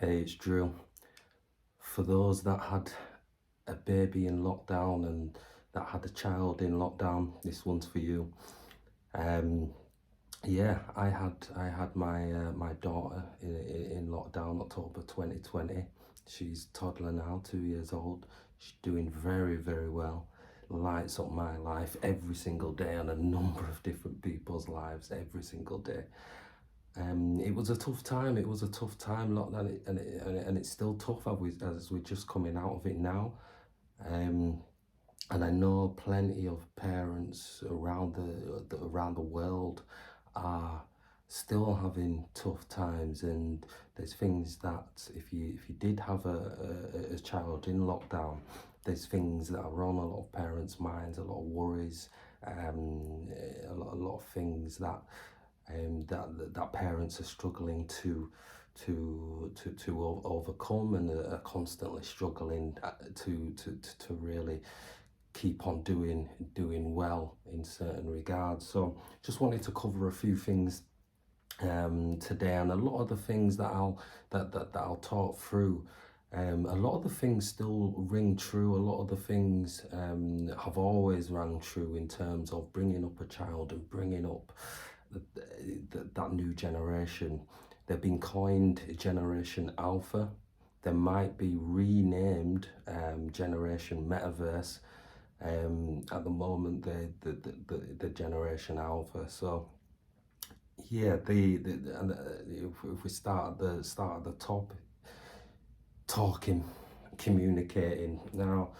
Hey, it's Drew. For those that had a baby in lockdown and that had a child in lockdown, this one's for you. Um, yeah, I had my daughter in lockdown October 2020. She's toddler now, 2 years old. She's doing very well. Lights up my life every single day and a number of different people's lives every single day. It was a tough time. It was a tough time, lockdown, and it's still tough as we're just coming out of it now. Um, and I know plenty of parents around around the world are still having tough times, and there's things that if you did have a child in lockdown, there's things that are on a lot of parents' minds, a lot of worries, a lot of things that parents are struggling to overcome, and are constantly struggling to really keep on doing well in certain regards. So just wanted to cover a few things today, and a lot of the things that I'll talk through. A lot of the things still ring true. A lot of the things have always rang true in terms of bringing up a child and bringing up that new generation. They've been coined Generation Alpha. They might be renamed Generation Metaverse. At the moment, the Generation Alpha. So yeah, and if we start at the top, talking, communicating. Now,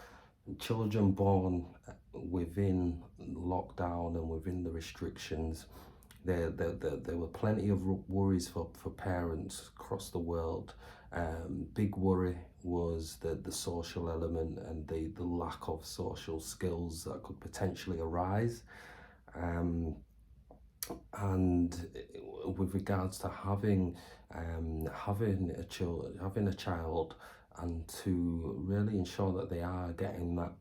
children born within lockdown and within the restrictions, there were plenty of worries for parents across the world. Big worry was the social element and the lack of social skills that could potentially arise. Um, and with regards to having a child, and to really ensure that they are getting that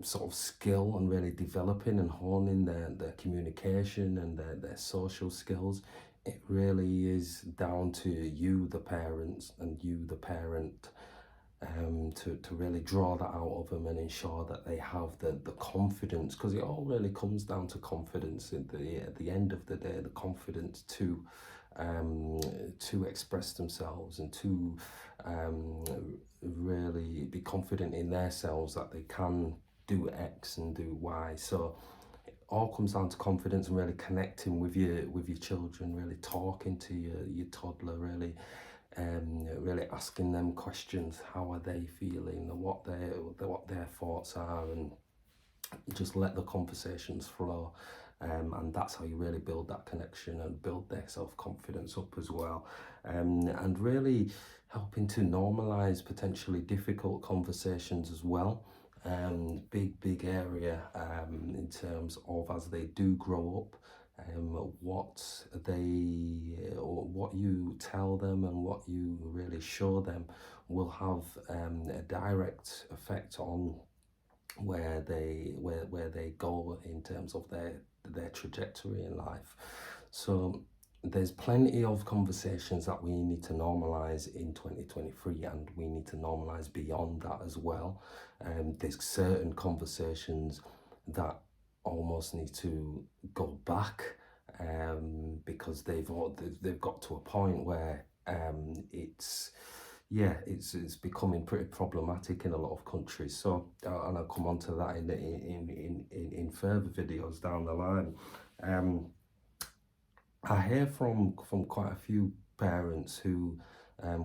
sort of skill and really developing and honing their communication and their social skills, it really is down to you, the parents, and you, the parent, to really draw that out of them and ensure that they have the confidence, because it all really comes down to confidence at the end of the day, the confidence to express themselves and to really be confident in themselves that they can do X and do Y. So it all comes down to confidence and really connecting with your children, really talking to your toddler, really asking them questions. How are they feeling, and what their thoughts are, and just let the conversations flow. And that's how you really build that connection and build their self-confidence up as well. And really helping to normalize potentially difficult conversations as well. Big area in terms of, as they do grow up, what you tell them and what you really show them will have a direct effect on where they go in terms of their trajectory in life. So there's plenty of conversations that we need to normalize in 2023, and we need to normalize beyond that as well. There's certain conversations that almost need to go back, because they've got to a point where it's becoming pretty problematic in a lot of countries. So, and I'll come on to that in further videos down the line. I hear from quite a few parents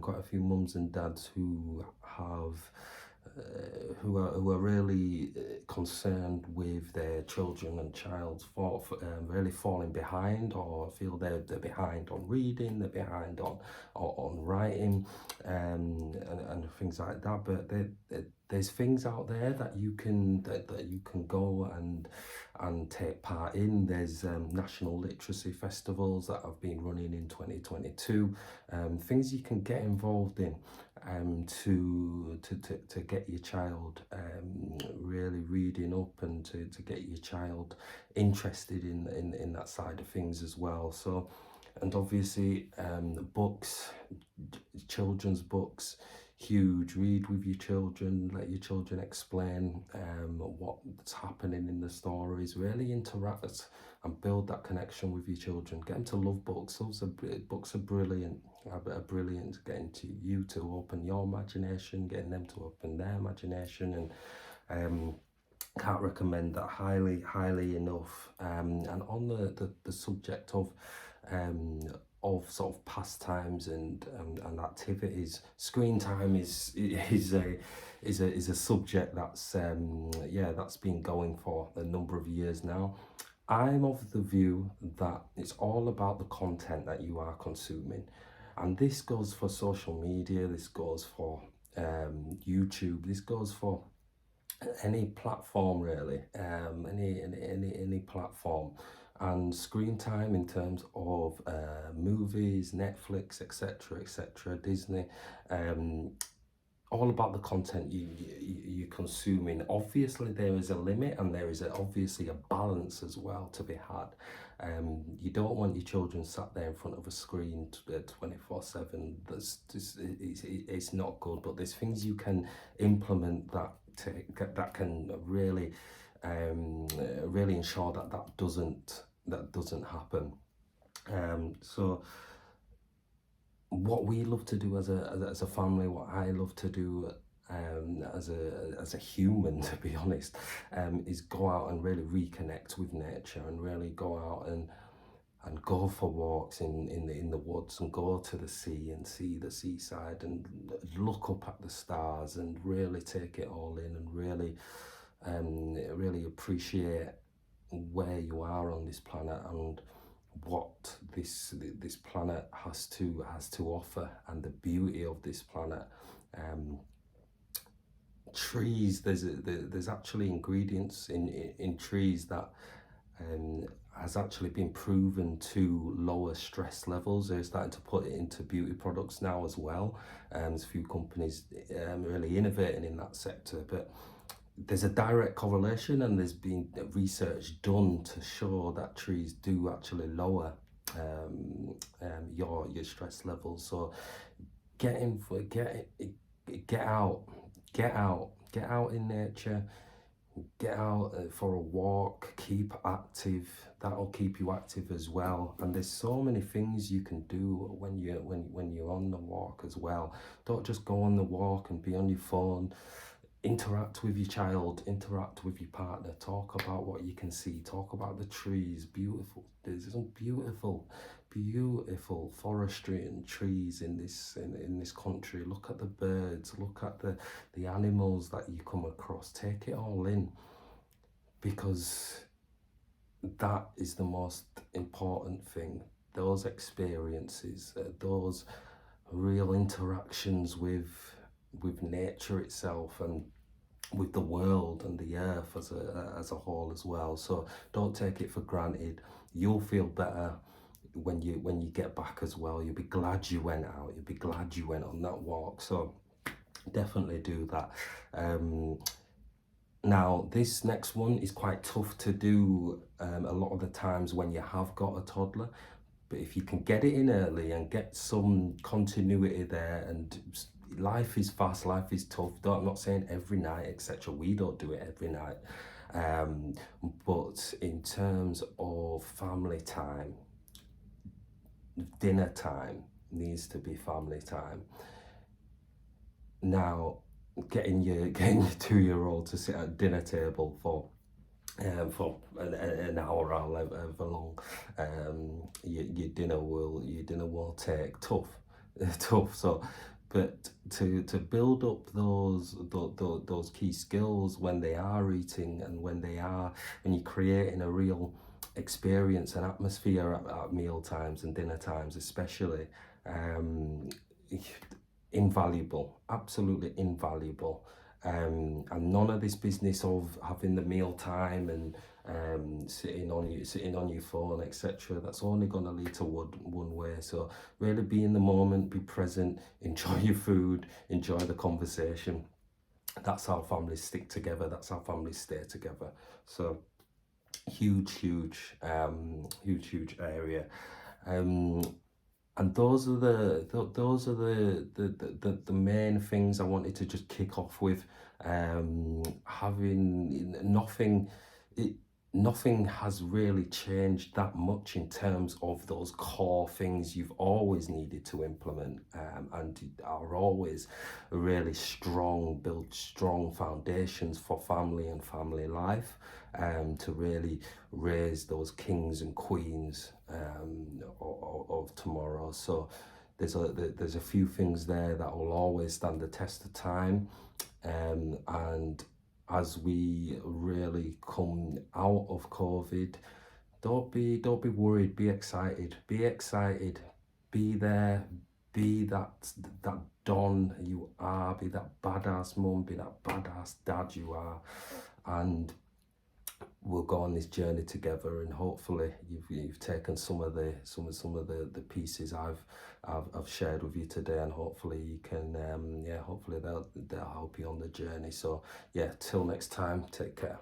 quite a few mums and dads who are really concerned with their children and child's really falling behind, or feel they're behind on reading, they're behind on writing, and things like that. But there's things out there that you can go and take part in. There's national literacy festivals that have been running in 2022, things you can get involved in, to get your child really reading up, and to get your child interested in that side of things as well. So And obviously books, children's books, huge. Read with your children, let your children explain what's happening in the stories. Really interact and build that connection with your children. Get them to love books. Books are brilliant. Are brilliant getting to you to open your imagination, getting them to open their imagination, and can't recommend that highly enough. And on the subject of sort of pastimes and activities, screen time is a subject that's that's been going for a number of years now. I'm of the view that it's all about the content that you are consuming, and this goes for social media, this goes for YouTube, this goes for any platform really, any platform. And screen time in terms of movies, Netflix, etc., Disney, all about the content you're consuming. Obviously there is a limit, and there is obviously a balance as well to be had. You don't want your children sat there in front of a screen 24/7. That's just it's not good. But there's things you can implement that can really really ensure that doesn't happen. So what we love to do as a family, what I love to do as a human, to be honest, is go out and really reconnect with nature, and really go out and go for walks in the woods, and go to the sea and see the seaside, and look up at the stars, and really take it all in, and really appreciate where you are on this planet, and what this planet has to offer, and the beauty of this planet. Trees, there's actually ingredients in trees that has actually been proven to lower stress levels. They're starting to put it into beauty products now as well. There's a few companies really innovating in that sector, but there's a direct correlation, and there's been research done to show that trees do actually lower your stress levels. So get out, get out in nature, get out for a walk, keep active. That'll keep you active as well. And there's so many things you can do when you're on the walk as well. Don't just go on the walk and be on your phone. Interact with your child, interact with your partner, talk about what you can see, talk about the trees. Beautiful, there's some beautiful forestry and trees in this country. Look at the birds, look at the animals that you come across. Take it all in, because that is the most important thing. Those experiences, those real interactions with nature itself, and with the world and the earth as a whole as well. So don't take it for granted. You'll feel better when you get back as well. You'll be glad you went out, you'll be glad you went on that walk. So definitely do that. Now this next one is quite tough to do a lot of the times when you have got a toddler, but if you can get it in early and get some continuity there, and life is fast, life is tough. I'm not saying every night, etc. We don't do it every night. But in terms of family time, dinner time needs to be family time. Now, getting your 2-year-old to sit at dinner table for an hour or however long your dinner will take, tough. So, but to build up those key skills when they are eating, and when you're creating a real experience and atmosphere at meal times and dinner times especially, invaluable, absolutely invaluable. And none of this business of having the meal time and sitting on your phone, etc. That's only going to lead to one way. So really be in the moment, be present, enjoy your food, enjoy the conversation. That's how families stick together, that's how families stay together. So huge area. Um, and those are the main things I wanted to just kick off with. Having nothing, it, nothing has really changed that much in terms of those core things you've always needed to implement, and are always really strong, build strong foundations for family and family life, to really raise those kings and queens, of tomorrow. So there's a few things there that will always stand the test of time, and as we really come out of COVID, don't be worried. Be excited. Be excited. Be there. Be that Don you are. Be that badass mum. Be that badass dad you are, and we'll go on this journey together. And hopefully you've taken some of the pieces I've shared with you today, and hopefully you can hopefully they'll help you on the journey. So yeah, till next time, take care.